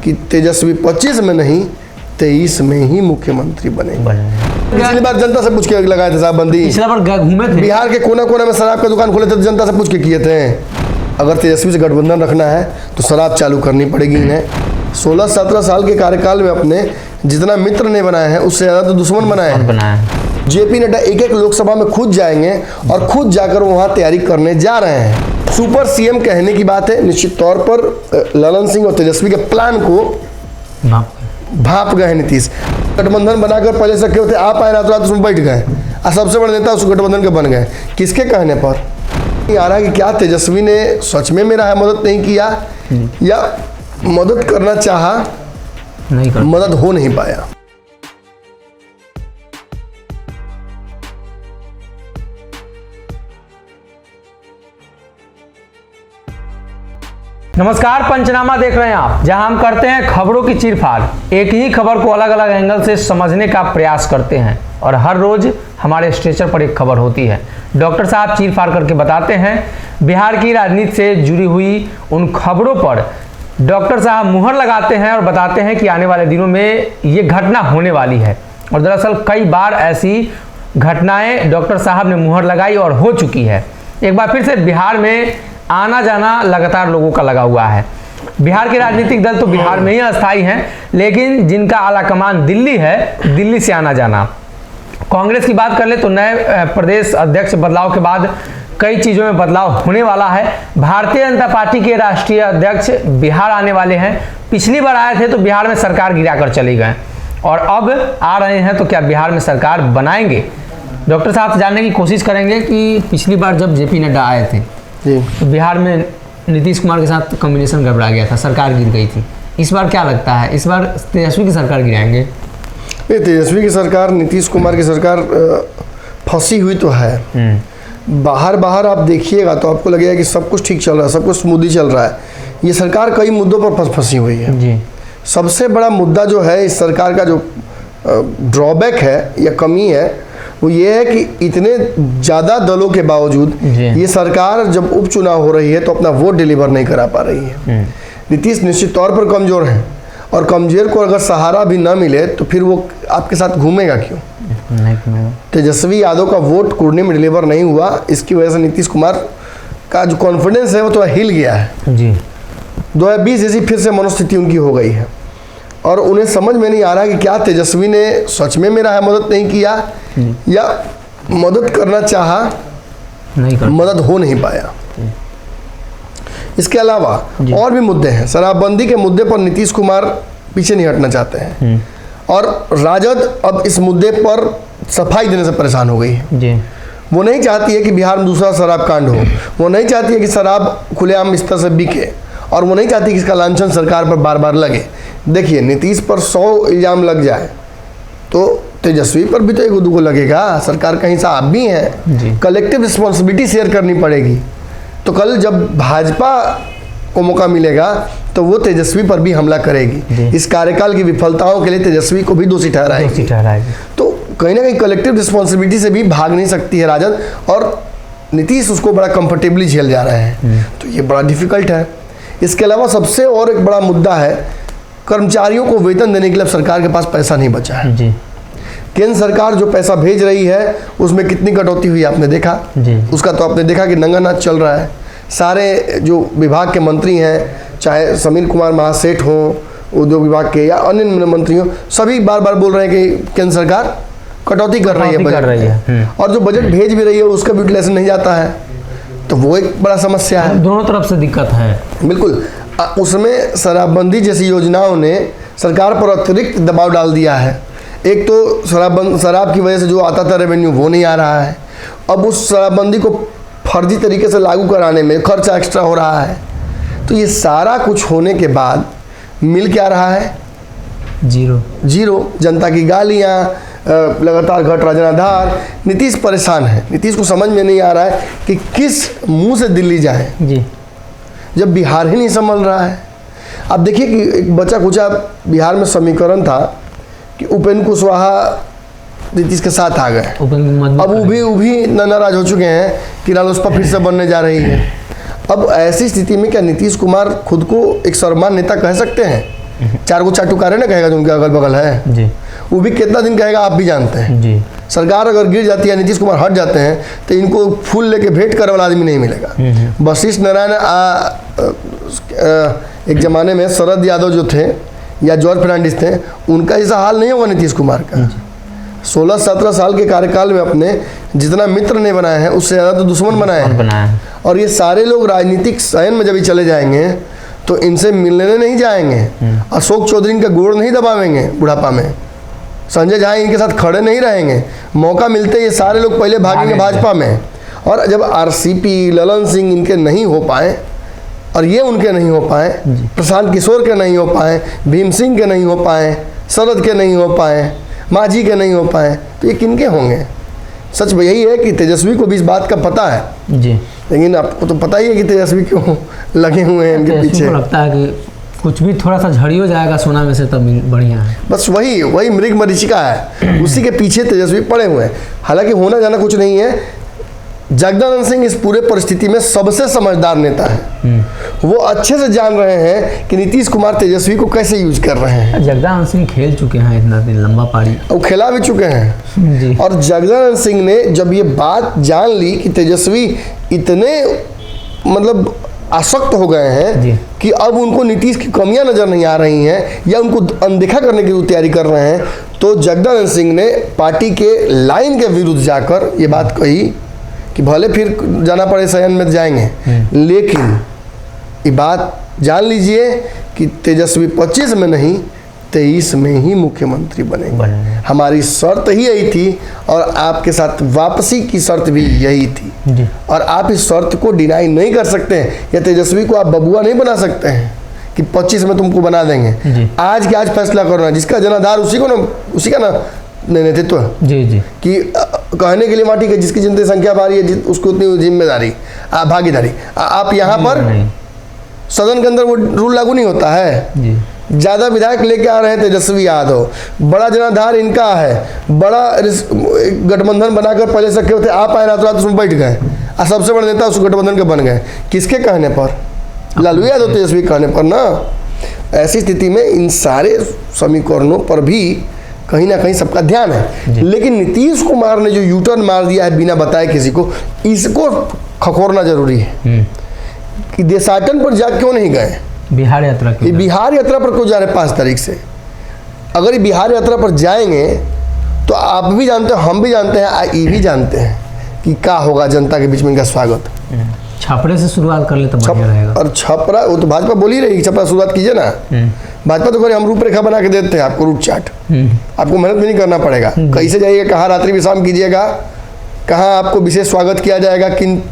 कि तेजस्वी 25 में नहीं 23 में ही मुख्यमंत्री बनेंगे। पिछली बार जनता से पूछ के लगाए थे शराबबंदी, पिछला बार घूमे थे बिहार के कोना कोना में शराब का दुकान खोले थे तो जनता से पूछ के किए थे। अगर तेजस्वी से गठबंधन रखना है तो शराब चालू करनी पड़ेगी इन्हें। 16-17 साल के कार्यकाल में अपने जितना मित्र नहीं बनाए हैं उससे ज़्यादा तो दुश्मन बनाए हैं। जेपी नड्डा एक एक लोकसभा में खुद जाएंगे और खुद जाकर वहाँ तैयारी करने जा रहे हैं। सुपर सीएम कहने की बात है, निश्चित तौर पर ललन सिंह और तेजस्वी के प्लान को भाप गए हैं नीतीश। गठबंधन बनाकर पहले से क्यों थे, आप आए रात रात उसमें बैठ गए और सबसे बड़े नेता उस गठबंधन के बन गए। किसके कहने पर? आ रहा है कि क्या तेजस्वी ने सच में मेरा है मदद नहीं किया या मदद करना चाहा, मदद हो नहीं पाया। नमस्कार, पंचनामा देख रहे हैं आप, जहां हम करते हैं खबरों की चीरफाड़। एक ही खबर को अलग अलग एंगल से समझने का प्रयास करते हैं और हर रोज हमारे स्टेशन पर एक खबर होती है। डॉक्टर साहब चीरफाड़ करके बताते हैं बिहार की राजनीति से जुड़ी हुई उन खबरों पर डॉक्टर साहब मुहर लगाते हैं और बताते हैं कि आने वाले दिनों में ये घटना होने वाली है। और दरअसल कई बार ऐसी घटनाएं डॉक्टर साहब ने मुहर लगाई और हो चुकी है। एक बार फिर से बिहार में आना जाना लगातार लोगों का लगा हुआ है। बिहार के राजनीतिक दल तो बिहार में ही अस्थायी हैं, लेकिन जिनका आला कमान दिल्ली है, दिल्ली से आना जाना। कांग्रेस की बात कर ले तो नए प्रदेश अध्यक्ष बदलाव के बाद कई चीज़ों में बदलाव होने वाला है। भारतीय जनता पार्टी के राष्ट्रीय अध्यक्ष बिहार आने वाले हैं। पिछली बार आए थे तो बिहार में सरकार गिराकर चले गए और अब आ रहे हैं तो क्या बिहार में सरकार बनाएंगे? डॉक्टर साहब से जानने की कोशिश करेंगे कि पिछली बार जब जेपी नड्डा आए थे तो बिहार में नीतीश कुमार के साथ कॉम्बिनेशन गड़बड़ा गया था, सरकार गिर गई थी। इस बार क्या लगता है, इस बार तेजस्वी की सरकार गिराएंगे? तेजस्वी की सरकार, नीतीश कुमार की सरकार फंसी हुई तो है। बाहर आप देखिएगा तो आपको लगेगा कि सब कुछ ठीक चल रहा है, सब कुछ स्मूदी चल रहा है। ये सरकार कई मुद्दों पर फंसी हुई है जी। सबसे बड़ा मुद्दा जो है इस सरकार का, जो ड्रॉबैक है या कमी है, वो ये है कि इतने ज़्यादा दलों के बावजूद ये सरकार जब उपचुनाव हो रही है तो अपना वोट डिलीवर नहीं करा पा रही है। नीतीश निश्चित तौर पर कमज़ोर है और कमज़ोर को अगर सहारा भी ना मिले तो फिर वो आपके साथ घूमेगा क्यों? तेजस्वी यादव का वोट कुर्नी में डिलीवर नहीं हुआ, इसकी वजह से नीतीश कुमार का जो कॉन्फिडेंस है वो तो हिल गया है जी। 2020 जैसी फिर से मनोस्थिति उनकी हो गई है और उन्हें समझ में नहीं आ रहा कि क्या तेजस्वी ने सच में मेरा है मदद नहीं किया या मदद करना चाहा, मदद हो नहीं पाया। इसके अलावा और भी मुद्दे हैं। शराबबंदी के मुद्दे पर नीतीश कुमार पीछे नहीं हटना चाहते हैं और राजद अब इस मुद्दे पर सफाई देने से परेशान हो गई है जी। वो नहीं चाहती है कि बिहार में दूसरा शराब कांड हो, वो नहीं चाहती है कि शराब खुलेआम स्तर से बिके और वो नहीं चाहती कि इसका लांछन सरकार पर बार बार लगे। देखिए, नीतीश पर 100 इल्ज़ाम लग जाए तो तेजस्वी पर भी तो एक दो लगेगा। सरकार का हिस्सा आप भी हैं, कलेक्टिव रिस्पॉन्सिबिलिटी शेयर करनी पड़ेगी। तो कल जब भाजपा को मौका मिलेगा तो वो तेजस्वी पर भी हमला करेगी। इस कार्यकाल की विफलताओं के लिए तेजस्वी को भी दोषी ठहराएगी। तो कहीं ना कहीं कलेक्टिव रिस्पॉन्सिबिलिटी से भी भाग नहीं सकती है राजद और नीतीश उसको बड़ा कंफर्टेबली झेल जा रहे हैं। तो ये बड़ा डिफिकल्ट है। इसके अलावा सबसे और एक बड़ा मुद्दा है, कर्मचारियों को वेतन देने के लिए सरकार के पास पैसा नहीं बचा है जी। केंद्र सरकार जो पैसा भेज रही है उसमें कितनी कटौती हुई आपने देखा जी। उसका तो आपने देखा कि नंगा नाच चल रहा है। सारे जो विभाग के मंत्री हैं, चाहे समीर कुमार महासेठ हो उद्योग विभाग के या अन्य मंत्री हो, सभी बार बार बोल रहे हैं कि केंद्र सरकार कटौती कर रही है और जो बजट भेज भी रही है उसका भी यूटिलाइजेशन नहीं जाता है। तो वो एक बड़ा समस्या है, दोनों तरफ से दिक्कत है। बिल्कुल। उसमें शराबबंदी जैसी योजनाओं ने सरकार पर अतिरिक्त दबाव डाल दिया है। एक तो शराब की वजह से जो आता था रेवेन्यू वो नहीं आ रहा है, अब उस शराबबंदी को फर्जी तरीके से लागू कराने में खर्चा एक्स्ट्रा हो रहा है। तो ये सारा कुछ होने के बाद मिल क्या रहा है? जीरो। जनता की गालियाँ, लगातार घट रहा जनाधार। नीतीश परेशान है, नीतीश को समझ में नहीं आ रहा है कि किस मुंह से दिल्ली जाए जी, जब बिहार ही नहीं संभल रहा है। अब देखिए कि एक बचा कुचा बिहार में समीकरण था कि उपेंद्र कुशवाहा नीतीश के साथ आ गए, अब वो भी नाराज हो चुके हैं कि रालोसपा फिर से बनने जा रही है। अब ऐसी स्थिति में क्या नीतीश कुमार खुद को एक सर्वमान्य नेता कह सकते हैं? चार को चाटुकारे ना कहेगा जो उनके अगल बगल है जी, वो भी कितना दिन कहेगा आप भी जानते हैं। जी, सरकार अगर गिर जाती है, नीतीश कुमार हट जाते हैं, तो इनको फूल लेके भेंट करने वाला आदमी नहीं मिलेगा। वशिष्ठ नारायण एक जमाने में शरद यादव जो थे या जॉर्ज फर्नांडिस थे, उनका ऐसा हाल नहीं होगा नीतीश कुमार का। 16-17 साल के कार्यकाल में अपने जितना मित्र नहीं बनाए हैं उससे ज़्यादा तो दुश्मन बनाए हैं। और ये सारे लोग राजनीतिक शयन में जब ये चले जाएंगे तो इनसे मिलने नहीं जाएंगे, अशोक चौधरी इनका गोड़ नहीं दबावेंगे बुढ़ापा में, संजय झा इनके साथ खड़े नहीं रहेंगे, मौका मिलते ये सारे लोग पहले भागेंगे भाजपा में। और जब आरसीपी, ललन सिंह इनके नहीं हो पाए और ये उनके नहीं हो पाए, प्रशांत किशोर के नहीं हो पाए, भीम सिंह के नहीं हो पाए, शरद के नहीं हो पाए, मांझी के नहीं हो पाए, तो ये किनके होंगे? सच यही है कि तेजस्वी को भी इस बात का पता है जी, लेकिन आपको तो पता ही है कि तेजस्वी क्यों लगे हुए हैं इनके पीछे। लगता है कि कुछ भी थोड़ा सा झड़ी हो जाएगा सोना में से तब बढ़िया है। बस वही मृग मरीचिका है, उसी के पीछे तेजस्वी पड़े हुए हैं। हालांकि होना जाना कुछ नहीं है। जगदानंद सिंह इस पूरे परिस्थिति में सबसे समझदार नेता है। वो अच्छे से जान रहे हैं कि नीतीश कुमार तेजस्वी को कैसे यूज कर रहे हैं। जगदानंद सिंह खेल चुके हैं इतना दिन लंबा पारी, और खेला भी चुके हैं जी। और जगदानंद सिंह ने जब ये बात जान ली कि तेजस्वी इतने मतलब आसक्त हो गए हैं कि अब उनको नीतीश की कमियां नजर नहीं आ रही हैं या उनको अनदेखा करने की तैयारी कर रहे हैं, तो जगदानंद सिंह ने पार्टी के लाइन के विरुद्ध जाकर ये बात कही कि भले फिर जाना पड़े शयन में जाएंगे, लेकिन ये बात जान लीजिए कि तेजस्वी 25 में नहीं 23 में ही मुख्यमंत्री बनेंगे। हमारी शर्त ही यही थी और आपके साथ वापसी की शर्त भी यही थी जी। और आप इस शर्त को डिनाई नहीं कर सकते हैं या तेजस्वी को आप बबुआ नहीं बना सकते हैं कि 25 में तुमको बना देंगे। आज के आज फैसला करना, जिसका जनाधार उसी का ना नेतृत्व जी जी कि कहने के लिए माटी के जिसकी जनसंख्या भारी है उसको उतनी जिम्मेदारी भागीदारी। आप यहाँ पर सदन के अंदर वो रूल लागू नहीं होता है जी। ज़्यादा विधायक लेके आ रहे हैं तेजस्वी यादव, बड़ा जनाधार इनका है, बड़ा गठबंधन बनाकर पहले से रखे होते, आप आए रातों रात उसमें बैठ गए और सबसे बड़े नेता उस गठबंधन के बन गए। किसके कहने पर? लालू यादव तेजस्वी कहने पर ना। ऐसी स्थिति में इन सारे समीकरणों पर भी कहीं ना कहीं सबका ध्यान है, लेकिन नीतीश कुमार ने जो यूटर्न मार दिया है बिना बताए किसी को, इसको खखोरना जरूरी है कि देशाटन पर जा क्यों नहीं गए। बिहार यात्रा ये बिहार यात्रा पर क्यों जा रहे 5 तारीख से? अगर ये बिहार यात्रा पर जाएंगे तो आप भी जानते हैं, हम भी जानते हैं, ये भी जानते हैं कि क्या होगा जनता के बीच में इनका स्वागत। छपरे से शुरुआत कर ले तो बढ़िया रहेगा। और छपरा, वो तो भाजपा बोल ही रही छपरा शुरुआत कीजिए ना। भाजपा तो करे हम रूपरेखा बना के देते हैं आपको, रूट चार्ट, आपको मेहनत भी नहीं करना पड़ेगा। कैसे जाइएगा, कहाँ रात्रि विश्राम कीजिएगा, कहाँ आपको विशेष स्वागत किया जाएगा, किन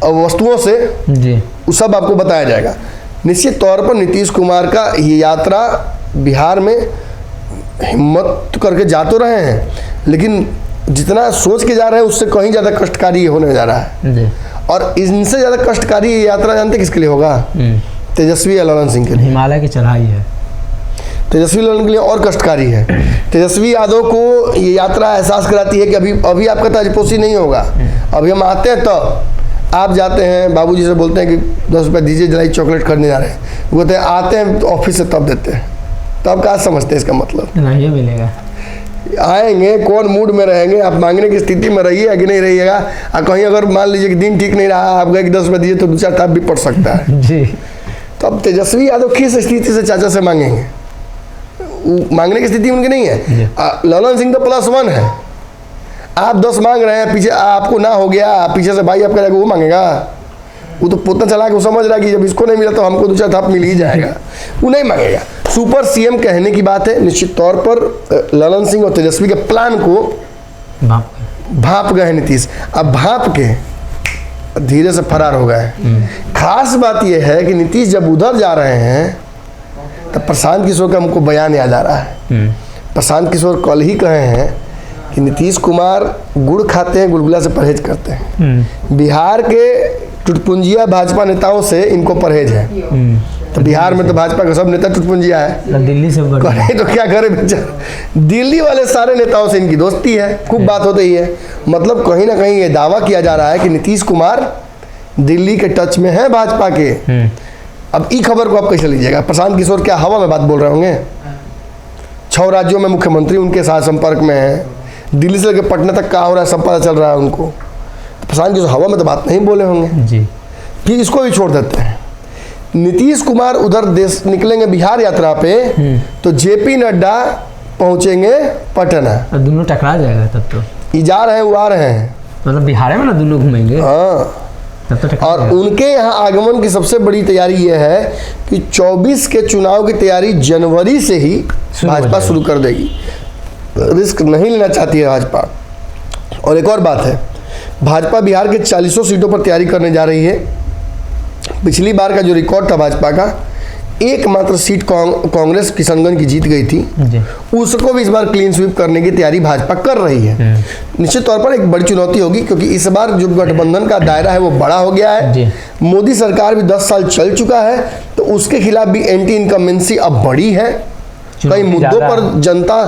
वस्तुओं से जी, वो सब आपको बताया जाएगा। निश्चित तौर पर नीतीश कुमार का ये यात्रा बिहार में हिम्मत करके जा तो रहे हैं, लेकिन जितना सोच के जा रहे हैं उससे कहीं ज़्यादा कष्टकारी होने जा रहा है जी। और इनसे ज़्यादा कष्टकारी ये यात्रा जानते किसके लिए होगा? तेजस्वी या ललन सिंह के लिए। हिमालय की चढ़ाई है, तेजस्वी ललन के लिए और कष्टकारी है। तेजस्वी यादव को ये यात्रा एहसास कराती है कि अभी आपका ताजपोशी नहीं होगा। अभी हम आते हैं तो आप जाते हैं बाबूजी से बोलते हैं कि 10 रुपये दीजिए, जलाई चॉकलेट खरीदने जा रहे हैं, वो कहते हैं आते हैं तो ऑफिस से तब देते हैं। तो आप क्या समझते हैं इसका मतलब? नहीं मिलेगा। आएंगे कौन मूड में रहेंगे, आप मांगने की स्थिति में रहिएगा कि नहीं रहिएगा। और कहीं अगर मान लीजिए कि दिन ठीक नहीं रहा, आप गए कि 10 रुपये दीजिए तो 2-4 थाप भी पड़ सकता है जी। तो अब तेजस्वी यादव किस स्थिति से चाचा से मांगेंगे? मांगने की स्थिति उनकी नहीं है। ललन सिंह तो +1 है। आप 10 मांग रहे हैं, पीछे आपको ना हो गया, पीछे से भाई आपका जाएगा वो मांगेगा। वो तो पोतना चला के वो समझ रहा है कि जब इसको नहीं मिला तो हमको 2-4 थाप मिल ही जाएगा, वो नहीं मांगेगा। सुपर सीएम कहने की बात है। निश्चित तौर पर ललन सिंह और तेजस्वी के प्लान को भाप गए नीतीश। अब भाप के धीरे से फरार हो गए। खास बात यह है कि नीतीश जब उधर जा रहे हैं तब प्रशांत किशोर का हमको बयान याद आ रहा है। प्रशांत किशोर कल ही कहे हैं कि नीतीश कुमार गुड़ खाते हैं, गुलगुला से परहेज करते हैं। बिहार के टुटपुंजिया भाजपा नेताओं से इनको परहेज है। तो बिहार में तो भाजपा का सब नेता टुटपुंजिया है, दिल्ली से करे तो क्या करे बेचारा। दिल्ली वाले सारे नेताओं से इनकी दोस्ती है, खूब बात होती ही है। मतलब कहीं ना कहीं ये दावा किया जा रहा है कि नीतीश कुमार दिल्ली के टच में है भाजपा के। अब ई खबर को आप कैसे लीजिएगा? प्रशांत किशोर क्या हवा में बात बोल रहे होंगे? 6 राज्यों में मुख्यमंत्री उनके साथ संपर्क में है, दिल्ली से लेकर पटना तक क्या हो रहा है सब पता चल रहा है उनको। तो प्रशांत किशोर हवा में तो बात नहीं बोले होंगे जी। फिर इसको भी छोड़ देते हैं। नीतीश कुमार उधर देश निकलेंगे बिहार यात्रा पे, तो जेपी नड्डा पहुंचेंगे पटना। और दोनों टकरा जाएगा तब तो। ये जा रहे हैं वो आ रहे हैं, मतलब बिहार में ना दोनों घूमेंगे। हाँ। तब तो टकरा और जाएगा। उनके यहाँ आगमन की सबसे बड़ी तैयारी ये है कि 24 के चुनाव की तैयारी जनवरी से ही शुरू हो भाजपा जाएगी। शुरू कर देगी। रिस्क नहीं लेना चाहती है भाजपा। और एक और बात है, भाजपा बिहार के 40 सीटों पर तैयारी करने जा रही है। पिछली बार का जो रिकॉर्ड था भाजपा का, एकमात्र सीट कांग्रेस किशनगंज की जीत गई थी, जी। उसको भी इस बार क्लीन स्वीप करने की तैयारी भाजपा कर रही है। निश्चित तौर पर एक बड़ी चुनौती होगी, क्योंकि इस बार जो गठबंधन का दायरा है वो बड़ा हो गया जी। है। मोदी सरकार भी 10 साल चल चुका है, तो उसके खिलाफ भी एंटी इनकम्बेंसी अब बड़ी है। कई चुनौती मुद्दों ज़्यादा पर जनता,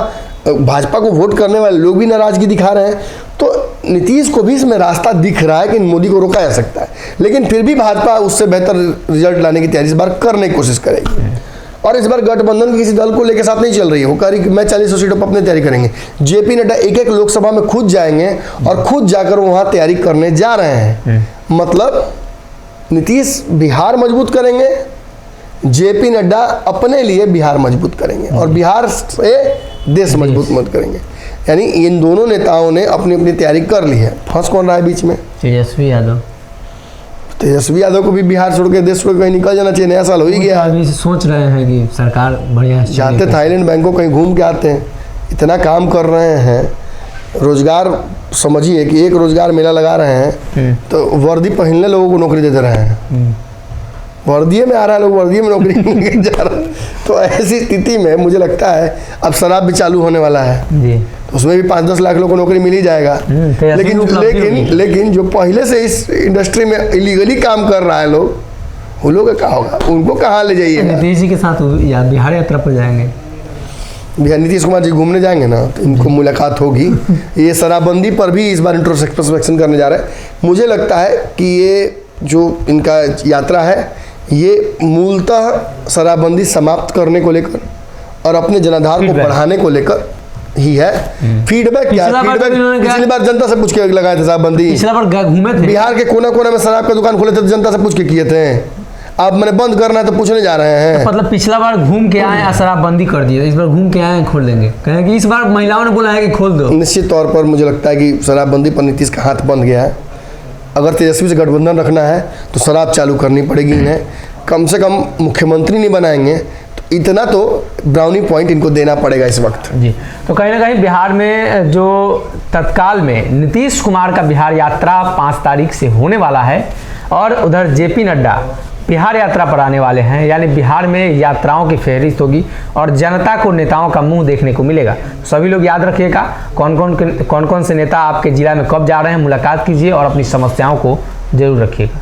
भाजपा को वोट करने वाले लोग भी नाराजगी दिखा रहे हैं। तो नीतीश को भी इसमें रास्ता दिख रहा है कि मोदी को रोका जा सकता है, लेकिन फिर भी भाजपा उससे बेहतर रिजल्ट लाने की तैयारी इस बार करने की कोशिश करेगी। और इस बार गठबंधन किसी दल को लेकर साथ नहीं चल रही है। वो कह रही कि मैं 40 सीटों पर अपनी तैयारी करेंगे। जेपी नड्डा एक लोकसभा में खुद जाएंगे और खुद जाकर वहाँ तैयारी करने जा रहे हैं। मतलब नीतीश बिहार मजबूत करेंगे, जेपी नड्डा अपने लिए बिहार मजबूत करेंगे, और बिहार से देश मजबूत मत करेंगे। यानी इन दोनों नेताओं ने अपनी अपनी तैयारी कर ली है। फंस कौन रहा है बीच में? तेजस्वी यादव। तेजस्वी यादव को भी बिहार छोड़ के देश छोड़ के कहीं निकल जाना चाहिए। नया साल हो ही गया। अभी सोच रहे हैं कि सरकार बढ़िया से जाते चलेगी। थाईलैंड बैंकों कहीं घूम के आते हैं। इतना काम कर रहे हैं, रोजगार समझिए कि एक रोजगार मेला लगा रहे हैं, तो वर्दी पहनने लोगों को नौकरी दे दे रहे हैं। वर्दी में आ रहा है, लोग वर्दी में नौकरी लेके जा रहे हैं। तो ऐसी स्थिति में मुझे लगता है अब शराब भी चालू होने वाला है, जी। तो उसमें भी 5-10 लाख लोगों को नौकरी मिल ही जाएगा। तो ऐसी लेकिन उपलब्धि लेकिन होगी। लेकिन जो पहले से इस इंडस्ट्री में इलीगली काम कर रहा है लोग, वो लोग का क्या होगा? उनको कहाँ ले जाइएगा? नीतीश जी के साथ बिहार यात्रा पर जाएंगे। बिहार नीतीश कुमार जी घूमने जाएंगे ना, तो इनको मुलाकात होगी। ये शराबबंदी पर भी इस बार इंट्रोस्पेक्शन करने जा रहे हैं। मुझे लगता है कि ये जो इनका यात्रा है, ये मूलतः शराबबंदी समाप्त करने को लेकर और अपने जनाधार को बढ़ाने को लेकर ही है। फीडबैक क्या है? पिछला बार फीडबैक तो इन्होंने पिछली बार जनता से पूछ के लगाए थे शराबबंदी। पिछला बार घूमे थे बिहार के कोना कोना में शराब का दुकान खोले थे, तो जनता से पूछ के किए थे। अब मैंने बंद करना है तो पूछने जा रहे हैं। मतलब पिछला बार घूम के आए, शराबबंदी कर दिए, इस बार घूम के आए खोल देंगे। कहें कि इस बार महिलाओं ने बोला है कि खोल दो। निश्चित तौर पर मुझे लगता है कि शराबबंदी पर नीतीश का हाथ बंध गया है। अगर तेजस्वी से गठबंधन रखना है तो शराब चालू करनी पड़ेगी इन्हें। कम से कम मुख्यमंत्री नहीं बनाएंगे तो इतना तो ब्राउनी पॉइंट इनको देना पड़ेगा इस वक्त। जी। तो कहीं ना कहीं बिहार में जो तत्काल में नीतीश कुमार का बिहार यात्रा 5 तारीख से होने वाला है, और उधर जेपी नड्डा बिहार यात्रा पर आने वाले हैं। यानी बिहार में यात्राओं की फहरिस्त होगी और जनता को नेताओं का मुंह देखने को मिलेगा। सभी लोग याद रखिएगा कौन कौन से नेता आपके जिला में कब जा रहे हैं, मुलाकात कीजिए और अपनी समस्याओं को जरूर रखिएगा।